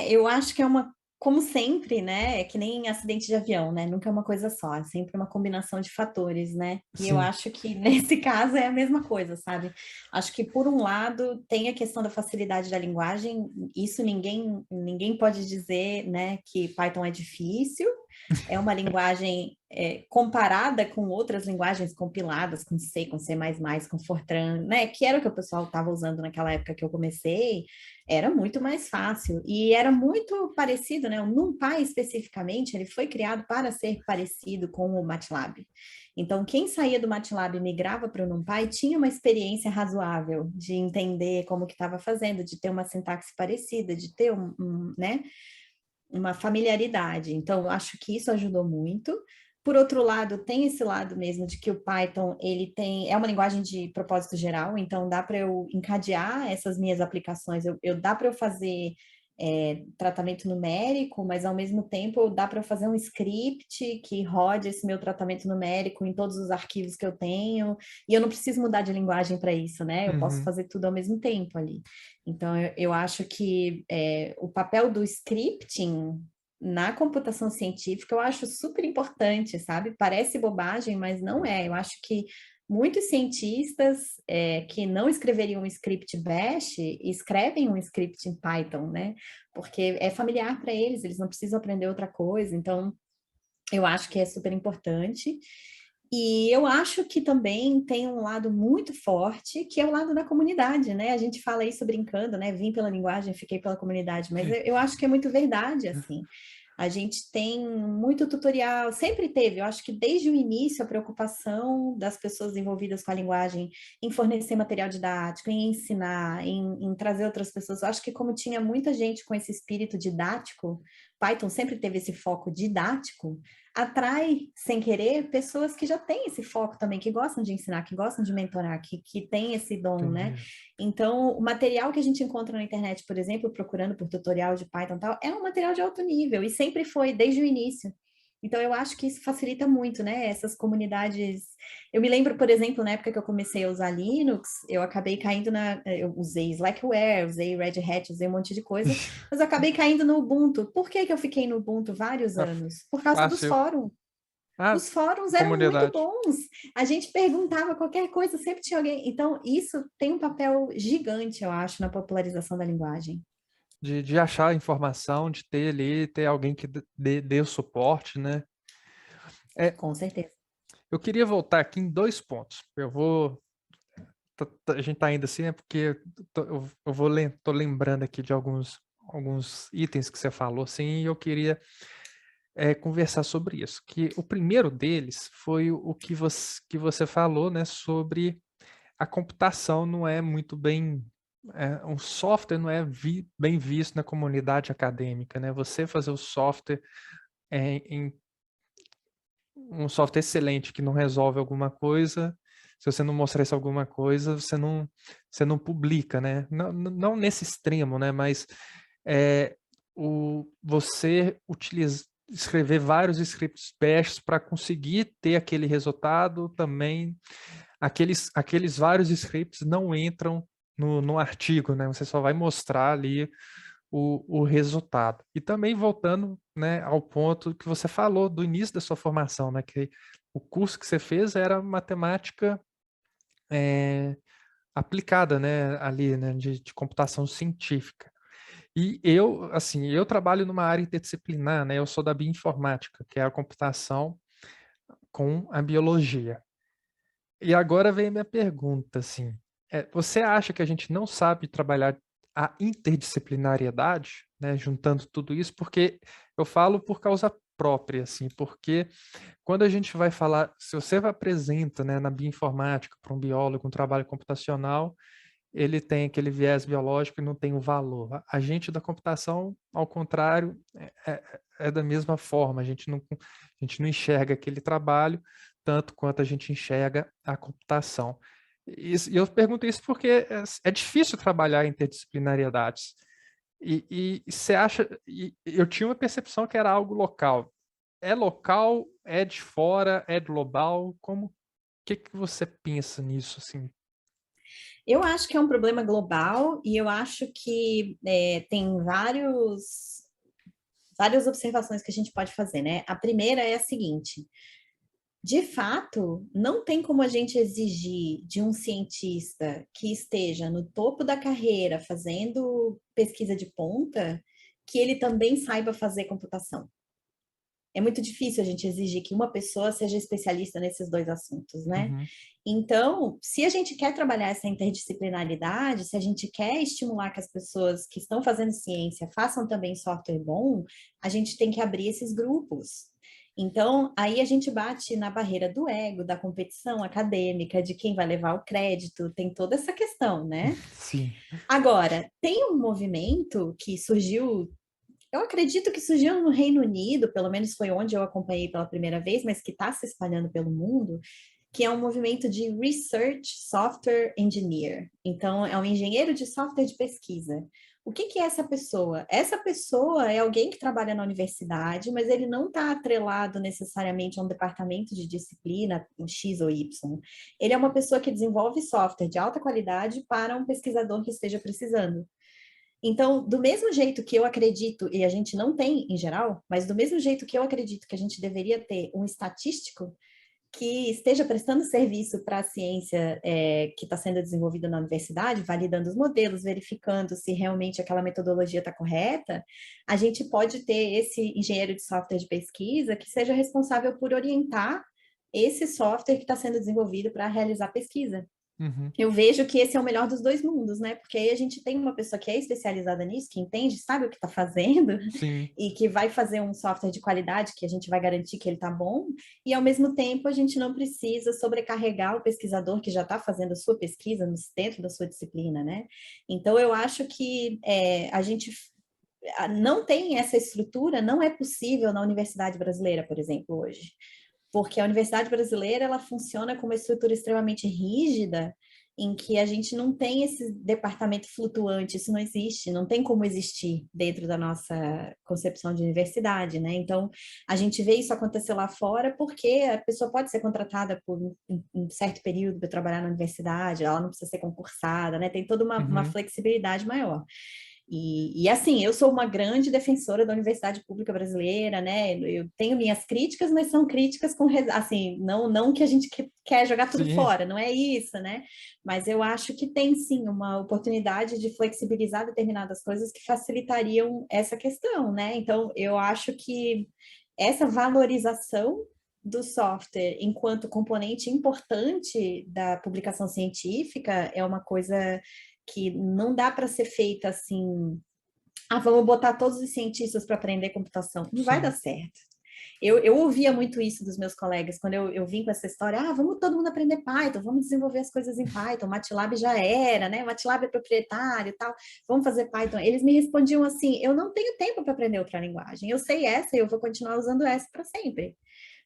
B: Eu acho que é uma, como sempre, né, é que nem acidente de avião, né, nunca é uma coisa só, é sempre uma combinação de fatores, né, e eu
A: Sim.
B: acho que nesse caso é a mesma coisa, sabe? Acho que por um lado tem a questão da facilidade da linguagem, isso ninguém pode dizer, né, que Python é difícil, é uma linguagem comparada com outras linguagens compiladas, com C, com C++, com Fortran, né, que era o que o pessoal estava usando naquela época que eu comecei, era muito mais fácil e era muito parecido, né? O NumPy especificamente, ele foi criado para ser parecido com o MATLAB. Então, quem saía do MATLAB e migrava para o NumPy tinha uma experiência razoável de entender como que estava fazendo, de ter uma sintaxe parecida, de ter né, uma familiaridade. Então, acho que isso ajudou muito. Por outro lado, tem esse lado mesmo de que o Python é uma linguagem de propósito geral, então dá para eu encadear essas minhas aplicações, dá para eu fazer tratamento numérico, mas ao mesmo tempo dá para eu fazer um script que rode esse meu tratamento numérico em todos os arquivos que eu tenho, e eu não preciso mudar de linguagem para isso, né? Eu posso
A: Uhum.
B: fazer tudo ao mesmo tempo ali. Então, eu acho que o papel do scripting na computação científica eu acho super importante, sabe? Parece bobagem, mas não é. Eu acho que muitos cientistas que não escreveriam um script Bash escrevem um script em Python, né? Porque é familiar para eles, eles não precisam aprender outra coisa. Então, eu acho que é super importante. E eu acho que também tem um lado muito forte, que é o lado da comunidade, né? A gente fala isso brincando, né? Vim pela linguagem, fiquei pela comunidade, mas eu acho que é muito verdade, assim. A gente tem muito tutorial, sempre teve, eu acho que desde o início a preocupação das pessoas envolvidas com a linguagem em fornecer material didático, em ensinar, em trazer outras pessoas. Eu acho que como tinha muita gente com esse espírito didático, Python sempre teve esse foco didático, atrai, sem querer, pessoas que já têm esse foco também, que gostam de ensinar, que gostam de mentorar, que têm esse dom, né?
A: Entendi.
B: Então, o material que a gente encontra na internet, por exemplo, procurando por tutorial de Python e tal, é um material de alto nível e sempre foi, desde o início. Então, eu acho que isso facilita muito, né? Essas comunidades. Eu me lembro, por exemplo, na época que eu comecei a usar Linux, eu acabei caindo Eu usei Slackware, usei Red Hat, usei um monte de coisa, mas eu acabei caindo no Ubuntu. Por que que eu fiquei no Ubuntu vários
A: Ah,
B: anos? Por causa dos
A: fácil.
B: fóruns.
A: Ah,
B: Os fóruns eram muito
A: comunidade.
B: bons. A gente perguntava qualquer coisa, sempre tinha alguém. Então, isso tem um papel gigante, eu acho, na popularização da linguagem.
A: De achar a informação, de ter ali, ter alguém que dê o suporte, né? É,
B: Com certeza.
A: eu queria voltar aqui em dois pontos. A gente tá indo assim, é porque eu tô lembrando aqui de alguns itens que você falou, assim, e eu queria conversar sobre isso. Que o primeiro deles foi o que você falou, né, sobre a computação não é muito bem, um software não é bem visto na comunidade acadêmica, né? Você fazer o software em um software excelente que não resolve alguma coisa, se você não mostrar isso alguma coisa, você não publica, né? Não nesse extremo, né? Mas é, você escrever vários scripts bash para conseguir ter aquele resultado também, aqueles vários scripts não entram no artigo, né? Você só vai mostrar ali o resultado. E também voltando, né, ao ponto que você falou do início da sua formação, né, que o curso que você fez era matemática aplicada, né, ali, né, de computação científica. E eu, assim, eu trabalho numa área interdisciplinar, né, eu sou da bioinformática, que é a computação com a biologia. E agora vem a minha pergunta, assim, você acha que a gente não sabe trabalhar a interdisciplinariedade, né, juntando tudo isso? Porque eu falo por causa própria, assim, porque quando a gente vai falar, se você apresenta, né, na bioinformática para um biólogo um trabalho computacional, ele tem aquele viés biológico e não tem o valor. A gente da computação, ao contrário, é da mesma forma, a gente não enxerga aquele trabalho tanto quanto a gente enxerga a computação. E eu pergunto isso porque é difícil trabalhar interdisciplinariedades. E você acha, eu tinha uma percepção que era algo local. É local, é de fora, é global? Como, o que que você pensa nisso, assim?
B: Eu acho que é um problema global e eu acho que tem várias observações que a gente pode fazer, né? A primeira é a seguinte: de fato, não tem como a gente exigir de um cientista que esteja no topo da carreira fazendo pesquisa de ponta que ele também saiba fazer computação. É muito difícil a gente exigir que uma pessoa seja especialista nesses dois assuntos, né?
A: Uhum,
B: Então, se a gente quer trabalhar essa interdisciplinaridade, se a gente quer estimular que as pessoas que estão fazendo ciência façam também software bom, a gente tem que abrir esses grupos. Então, aí a gente bate na barreira do ego, da competição acadêmica, de quem vai levar o crédito, tem toda essa questão, né?
A: sim.
B: Agora, tem um movimento que surgiu, eu acredito que surgiu no Reino Unido, pelo menos foi onde eu acompanhei pela primeira vez, mas que está se espalhando pelo mundo, que é um movimento de Research Software Engineer. Então, é um engenheiro de software de pesquisa. O que que é essa pessoa? Essa pessoa é alguém que trabalha na universidade, mas ele não está atrelado necessariamente a um departamento de disciplina, um X ou Y. Ele é uma pessoa que desenvolve software de alta qualidade para um pesquisador que esteja precisando. Então, do mesmo jeito que eu acredito, e a gente não tem em geral, mas do mesmo jeito que eu acredito que a gente deveria ter um estatístico que esteja prestando serviço para a ciência que está sendo desenvolvida na universidade, validando os modelos, verificando se realmente aquela metodologia está correta, a gente pode ter esse engenheiro de software de pesquisa que seja responsável por orientar esse software que está sendo desenvolvido para realizar pesquisa.
A: Uhum,
B: Eu vejo que esse é o melhor dos dois mundos, né? Porque aí a gente tem uma pessoa que é especializada nisso, que entende, sabe o que está fazendo,
A: sim.
B: e que vai fazer um software de qualidade que a gente vai garantir que ele está bom, e ao mesmo tempo a gente não precisa sobrecarregar o pesquisador que já está fazendo a sua pesquisa dentro da sua disciplina, né? Então eu acho que a gente não tem essa estrutura, não é possível na universidade brasileira, por exemplo, hoje. Porque a universidade brasileira ela funciona com uma estrutura extremamente rígida, em que a gente não tem esse departamento flutuante, isso não existe, não tem como existir dentro da nossa concepção de universidade, né? Então, a gente vê isso acontecer lá fora porque a pessoa pode ser contratada por um certo período para trabalhar na universidade, ela não precisa ser concursada, né? Tem toda uma
A: Uhum,
B: flexibilidade maior. E assim, eu sou uma grande defensora da Universidade Pública Brasileira, né? Eu tenho minhas críticas, mas são críticas com, assim, não que a gente quer jogar tudo
A: sim.
B: fora, não é isso, né? Mas eu acho que tem sim uma oportunidade de flexibilizar determinadas coisas que facilitariam essa questão, né? Então, eu acho que essa valorização do software enquanto componente importante da publicação científica é uma coisa que não dá para ser feita assim, vamos botar todos os cientistas para aprender computação. Não vai dar
A: Sim.
B: certo. Eu ouvia muito isso dos meus colegas, quando eu vim com essa história, vamos todo mundo aprender Python, vamos desenvolver as coisas em Python, MATLAB já era, né? MATLAB é proprietário e tal, vamos fazer Python. Eles me respondiam assim, eu não tenho tempo para aprender outra linguagem, eu sei essa e eu vou continuar usando essa para sempre.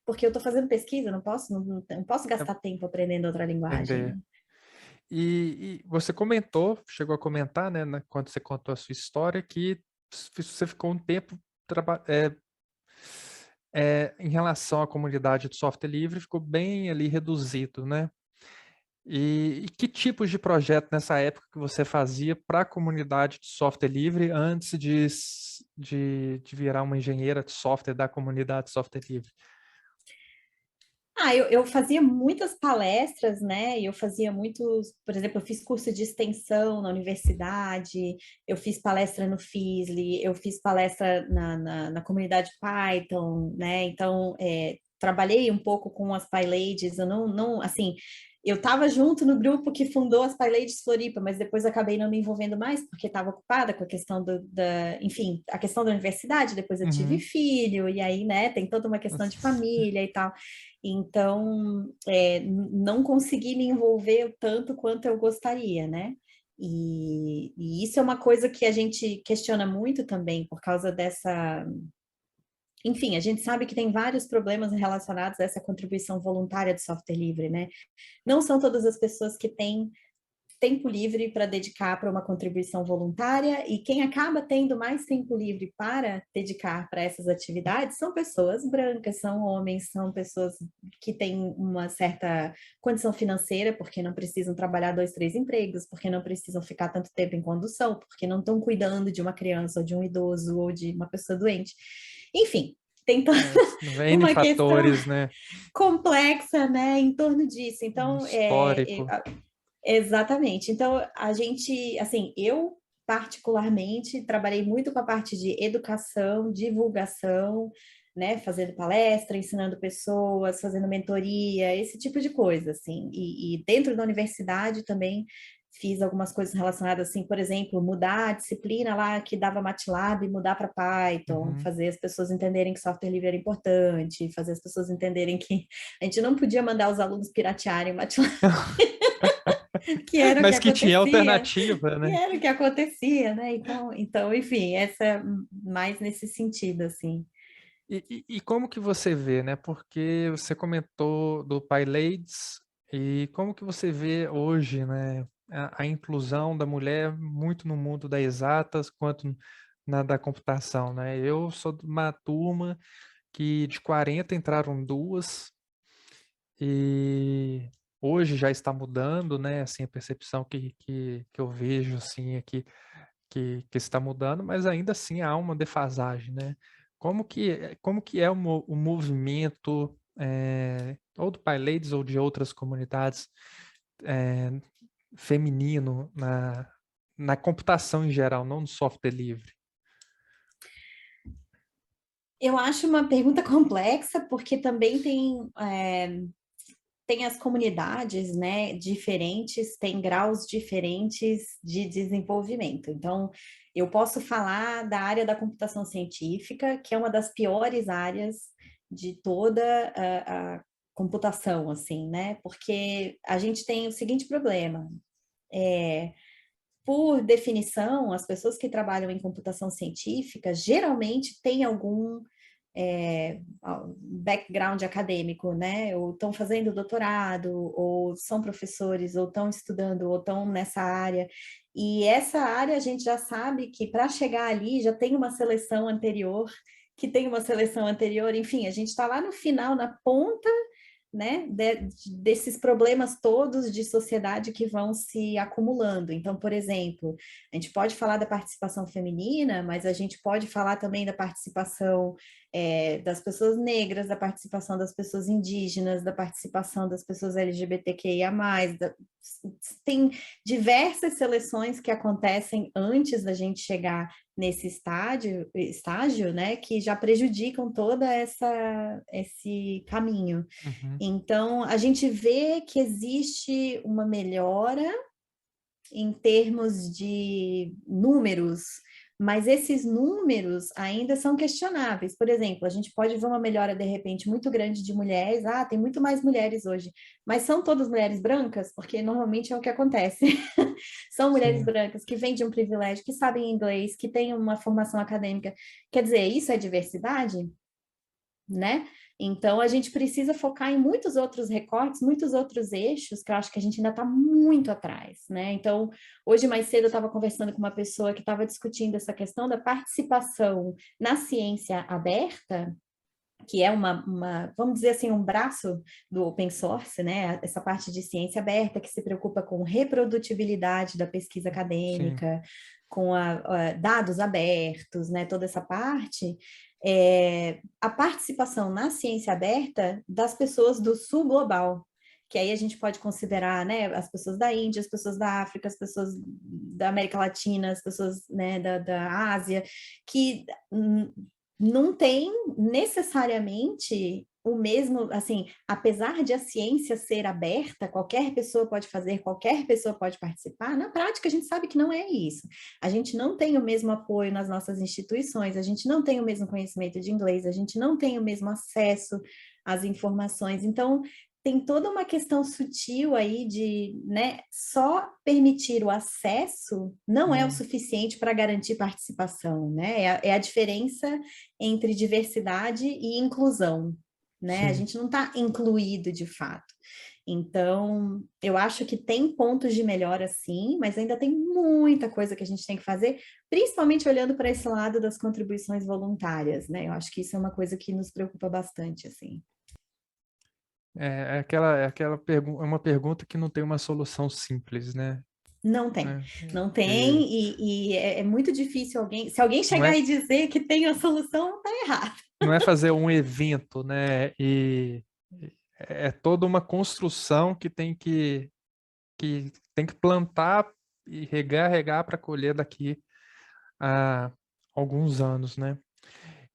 B: Porque eu estou fazendo pesquisa, não posso
A: É
B: gastar tempo aprendendo outra linguagem.
A: entender. E você comentou, chegou a comentar, né, quando você contou a sua história, que você ficou um tempo em relação à comunidade de software livre, ficou bem ali reduzido, né? E que tipos de projeto nessa época que você fazia para a comunidade de software livre antes de virar uma engenheira de software da comunidade de software livre?
B: Eu fazia muitas palestras, né? Eu fazia muitos, por exemplo, eu fiz curso de extensão na universidade, eu fiz palestra no Fisli, eu fiz palestra na comunidade Python, né? Então, trabalhei um pouco com as PyLadies, eu não assim, eu estava junto no grupo que fundou as PyLadies Floripa, mas depois acabei não me envolvendo mais, porque estava ocupada com a questão enfim, a questão da universidade, depois eu tive
A: Uhum.
B: filho, e aí, né, tem toda uma questão de família e tal. Então, não consegui me envolver tanto quanto eu gostaria, né? E isso é uma coisa que a gente questiona muito também, por causa dessa. Enfim, a gente sabe que tem vários problemas relacionados a essa contribuição voluntária do software livre, né? Não são todas as pessoas que têm tempo livre para dedicar para uma contribuição voluntária, e quem acaba tendo mais tempo livre para dedicar para essas atividades são pessoas brancas, são homens, são pessoas que têm uma certa condição financeira, porque não precisam trabalhar 2, 3 empregos, porque não precisam ficar tanto tempo em condução, porque não estão cuidando de uma criança ou de um idoso ou de uma pessoa doente. Enfim, tem toda
A: N
B: uma questão
A: fatores, né?
B: complexa, né, em torno disso. Então,
A: Histórico.
B: exatamente. Então, a gente, assim, eu particularmente trabalhei muito com a parte de educação, divulgação, né, fazendo palestra, ensinando pessoas, fazendo mentoria, esse tipo de coisa, assim. E dentro da universidade também fiz algumas coisas relacionadas, assim, por exemplo, mudar a disciplina lá que dava MATLAB e mudar para Python,
A: Uhum.
B: fazer as pessoas entenderem que software livre era importante, fazer as pessoas entenderem que a gente não podia mandar os alunos piratearem o MATLAB, que era o que
A: Mas que tinha
B: acontecia,
A: alternativa,
B: que
A: né?
B: era o que acontecia, né? Então, enfim, essa mais nesse sentido, assim.
A: E como que você vê, né? Porque você comentou do PyLadies e como que você vê hoje, né? A inclusão da mulher muito no mundo das exatas quanto na da computação, né? Eu sou de uma turma que de 40 entraram duas e hoje já está mudando, né? Assim, a percepção que eu vejo, assim, aqui que está mudando, mas ainda assim há uma defasagem, né? Como que é o movimento, ou do PyLadies ou de outras comunidades, eh, feminino na computação em geral, não no software livre?
B: Eu acho uma pergunta complexa, porque também tem as comunidades, né, diferentes, tem graus diferentes de desenvolvimento. Então, eu posso falar da área da computação científica, que é uma das piores áreas de toda a computação, assim, né? Porque a gente tem o seguinte problema. Por definição, as pessoas que trabalham em computação científica geralmente têm algum background acadêmico, né? Ou estão fazendo doutorado, ou são professores, ou estão estudando, ou estão nessa área. E essa área a gente já sabe que para chegar ali já tem uma seleção anterior, que tem uma seleção anterior, enfim, a gente está lá no final, na ponta, né, desses problemas todos de sociedade que vão se acumulando. Então, por exemplo, a gente pode falar da participação feminina, mas a gente pode falar também da participação das pessoas negras, da participação das pessoas indígenas, da participação das pessoas LGBTQIA+, tem diversas seleções que acontecem antes da gente chegar nesse estágio, né, que já prejudicam toda esse caminho.
A: Uhum.
B: Então, a gente vê que existe uma melhora em termos de números, mas esses números ainda são questionáveis. Por exemplo, a gente pode ver uma melhora, de repente, muito grande de mulheres. Ah, tem muito mais mulheres hoje. Mas são todas mulheres brancas? Porque normalmente é o que acontece. São mulheres
A: Sim.
B: brancas que vêm de um privilégio, que sabem inglês, que têm uma formação acadêmica. Quer dizer, isso é diversidade? Né? Então, a gente precisa focar em muitos outros recortes, muitos outros eixos, que eu acho que a gente ainda está muito atrás, né? Então, hoje mais cedo eu estava conversando com uma pessoa que estava discutindo essa questão da participação na ciência aberta, que é vamos dizer assim, um braço do open source, né? Essa parte de ciência aberta que se preocupa com reprodutibilidade da pesquisa
A: Sim.
B: acadêmica, com dados abertos, né? Toda essa parte. A participação na ciência aberta das pessoas do sul global, que aí a gente pode considerar, né, as pessoas da Índia, as pessoas da África, as pessoas da América Latina, as pessoas, né, da Ásia, que não tem necessariamente o mesmo, assim, apesar de a ciência ser aberta, qualquer pessoa pode fazer, qualquer pessoa pode participar, na prática a gente sabe que não é isso. A gente não tem o mesmo apoio nas nossas instituições, a gente não tem o mesmo conhecimento de inglês, a gente não tem o mesmo acesso às informações. Então, tem toda uma questão sutil aí de, né, só permitir o acesso não é o suficiente para garantir participação, né? É a diferença entre diversidade e inclusão, né? A
A: Sim.
B: gente não está incluído de fato. Então, eu acho que tem pontos de melhora sim, mas ainda tem muita coisa que a gente tem que fazer, principalmente olhando para esse lado das contribuições voluntárias, né? Eu acho que isso é uma coisa que nos preocupa bastante, assim.
A: É uma pergunta que não tem uma solução simples, né?
B: Não tem,
A: É,
B: não
A: e
B: tem, e é muito difícil alguém, se alguém
A: não
B: chegar
A: é,
B: e dizer que tem a solução, tá errado.
A: não é fazer um evento, né? E é toda uma construção que tem que plantar e regar para colher daqui a alguns anos, né?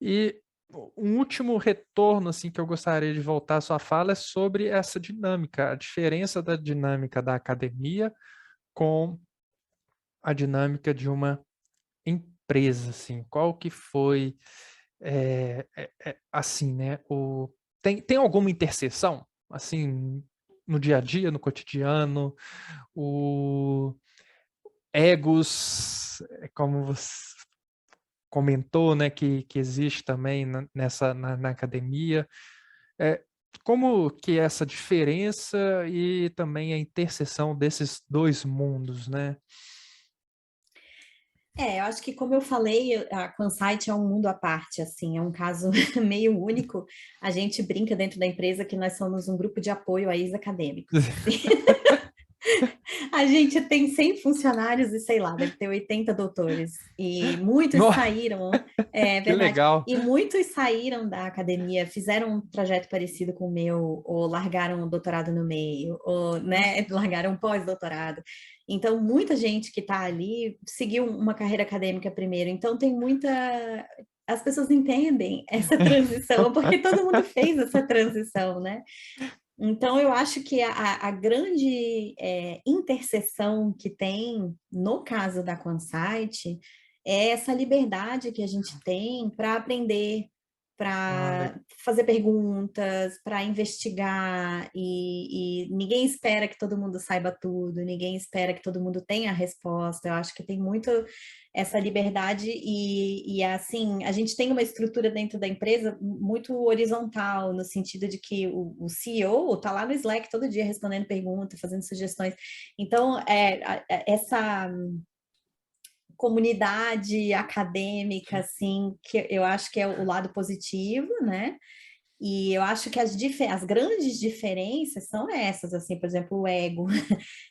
A: E um último retorno assim que eu gostaria de voltar à sua fala é sobre essa dinâmica, a diferença da dinâmica da academia com a dinâmica de uma empresa, assim. Qual que foi, assim, né? Tem alguma interseção, assim, no dia a dia, no cotidiano, o egos, como você comentou, né, que existe também na academia. É, como que é essa diferença e também a interseção desses dois mundos, né?
B: Eu acho que como eu falei, a Consite é um mundo à parte, assim, é um caso meio único. A gente brinca dentro da empresa que nós somos um grupo de apoio a ex-acadêmicos, assim. A gente tem 100 funcionários e, sei lá, deve ter 80 doutores. E muitos
A: Nossa,
B: saíram, é
A: que
B: verdade,
A: legal!
B: e muitos saíram da academia, fizeram um trajeto parecido com o meu, ou largaram o doutorado no meio, ou, né, largaram um pós-doutorado. Então, muita gente que está ali seguiu uma carreira acadêmica primeiro. Então, tem muita... As pessoas entendem essa transição, porque todo mundo fez essa transição, né? Então, eu acho que a grande interseção que tem no caso da Consite é essa liberdade que a gente tem para aprender,
A: Ah,
B: para fazer perguntas, para investigar, e ninguém espera que todo mundo saiba tudo, ninguém espera que todo mundo tenha a resposta. Eu acho que tem muito essa liberdade e assim, a gente tem uma estrutura dentro da empresa muito horizontal, no sentido de que o CEO está lá no Slack todo dia respondendo perguntas, fazendo sugestões. Então, essa comunidade acadêmica, assim, que eu acho que é o lado positivo, né? E eu acho que as grandes diferenças são essas, assim, por exemplo, o ego.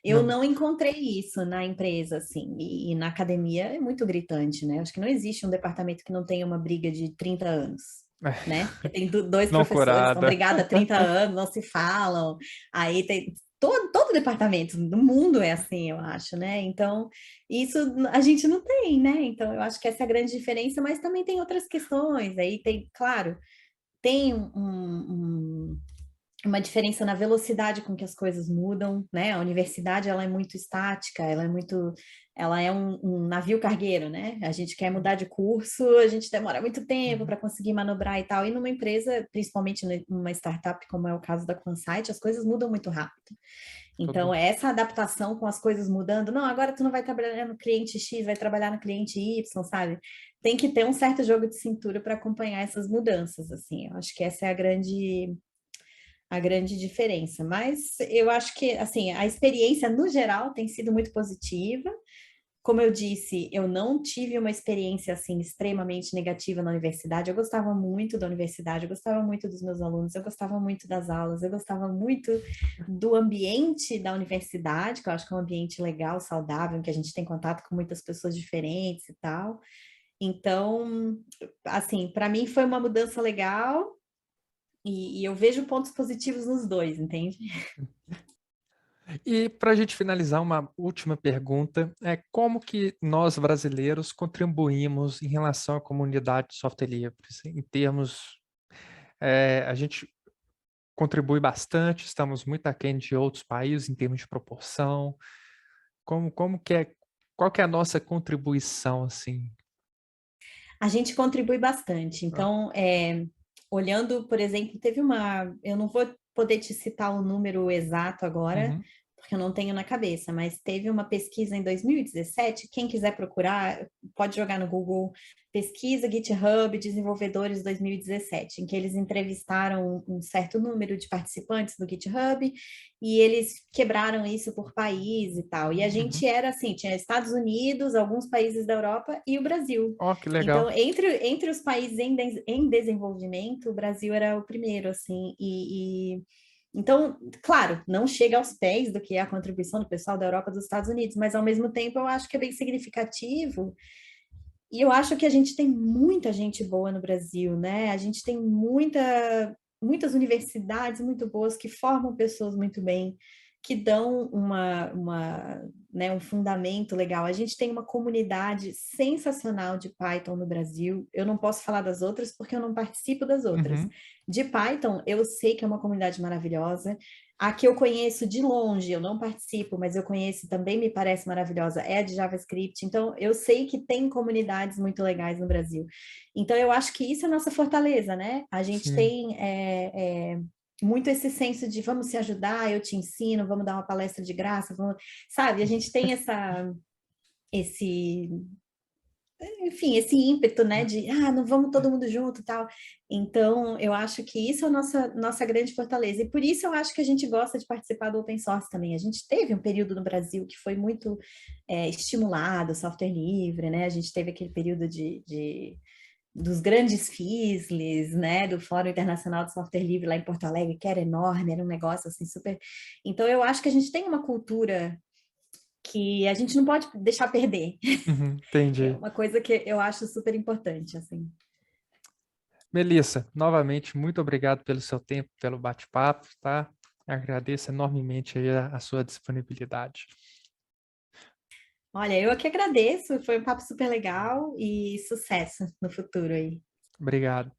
B: Eu
A: não.
B: não encontrei isso na empresa, assim, e na academia é muito gritante, né? Acho que não existe um departamento que não tenha uma briga de 30 anos, né? Porque tem dois
A: Não
B: professores que estão
A: curada.
B: brigados há 30 anos, não se falam, aí tem... Todo departamento do mundo é assim, eu acho, né? Então, isso a gente não tem, né? Então, eu acho que essa é a grande diferença, mas também tem outras questões. Aí tem, claro, tem uma diferença na velocidade com que as coisas mudam, né? A universidade, ela é muito estática, ela é um navio cargueiro, né? A gente quer mudar de curso, a gente demora muito tempo para conseguir manobrar e tal. E numa empresa, principalmente numa startup, como é o caso da Consite, as coisas mudam muito rápido. Então,
A: Tudo.
B: essa adaptação com as coisas mudando, não, agora tu não vai trabalhar no cliente X, vai trabalhar no cliente Y, sabe? Tem que ter um certo jogo de cintura para acompanhar essas mudanças, assim. Eu acho que essa é a grande diferença. Mas eu acho que, assim, a experiência no geral tem sido muito positiva. Como eu disse, eu não tive uma experiência assim extremamente negativa na universidade. Eu gostava muito da universidade, eu gostava muito dos meus alunos, eu gostava muito das aulas, eu gostava muito do ambiente da universidade, que eu acho que é um ambiente legal, saudável, em que a gente tem contato com muitas pessoas diferentes e tal. Então, assim, para mim foi uma mudança legal e eu vejo pontos positivos nos dois, entende?
A: E para a gente finalizar, uma última pergunta é como que nós brasileiros contribuímos em relação à comunidade de software livre, em termos, a gente contribui bastante, estamos muito aquém de outros países em termos de proporção. Como que é, qual que é a nossa contribuição, assim?
B: A gente contribui bastante.
A: Ah,
B: Então, olhando, por exemplo, eu não vou poder te citar o número exato agora,
A: uhum,
B: porque eu não tenho na cabeça, mas teve uma pesquisa em 2017, quem quiser procurar, pode jogar no Google, pesquisa GitHub Desenvolvedores 2017, em que eles entrevistaram um certo número de participantes do GitHub e eles quebraram isso por país e tal. E a
A: uhum.
B: gente era assim, tinha Estados Unidos, alguns países da Europa e o Brasil.
A: Ó, que legal.
B: Então, entre os países em desenvolvimento, o Brasil era o primeiro, assim, então, claro, não chega aos pés do que é a contribuição do pessoal da Europa e dos Estados Unidos, mas ao mesmo tempo eu acho que é bem significativo. E eu acho que a gente tem muita gente boa no Brasil, né? A gente tem muitas universidades muito boas que formam pessoas muito bem, que dão né, um fundamento legal. A gente tem uma comunidade sensacional de Python no Brasil. Eu não posso falar das outras porque eu não participo das outras.
A: Uhum,
B: De Python, eu sei que é uma comunidade maravilhosa. A que eu conheço de longe, eu não participo, mas eu conheço também me parece maravilhosa, é a de JavaScript. Então, eu sei que tem comunidades muito legais no Brasil. Então, eu acho que isso é a nossa fortaleza, né? A gente
A: sim.
B: tem muito esse senso de vamos se ajudar, eu te ensino, vamos dar uma palestra de graça, sabe? A gente tem esse enfim, esse ímpeto, né, de, não vamos todo mundo junto e tal. Então, eu acho que isso é a nossa grande fortaleza. E por isso eu acho que a gente gosta de participar do open source também. A gente teve um período no Brasil que foi muito estimulado, software livre, né? A gente teve aquele período dos grandes FISLs, né, do Fórum Internacional de Software Livre lá em Porto Alegre, que era enorme, era um negócio assim super... Então, eu acho que a gente tem uma cultura que a gente não pode deixar perder.
A: Uhum,
B: É
A: entendi.
B: uma coisa que eu acho super importante, assim.
A: Melissa, novamente, muito obrigado pelo seu tempo, pelo bate-papo, tá? Agradeço enormemente aí a sua disponibilidade.
B: Olha, eu aqui agradeço, foi um papo super legal e sucesso no futuro aí.
A: Obrigado.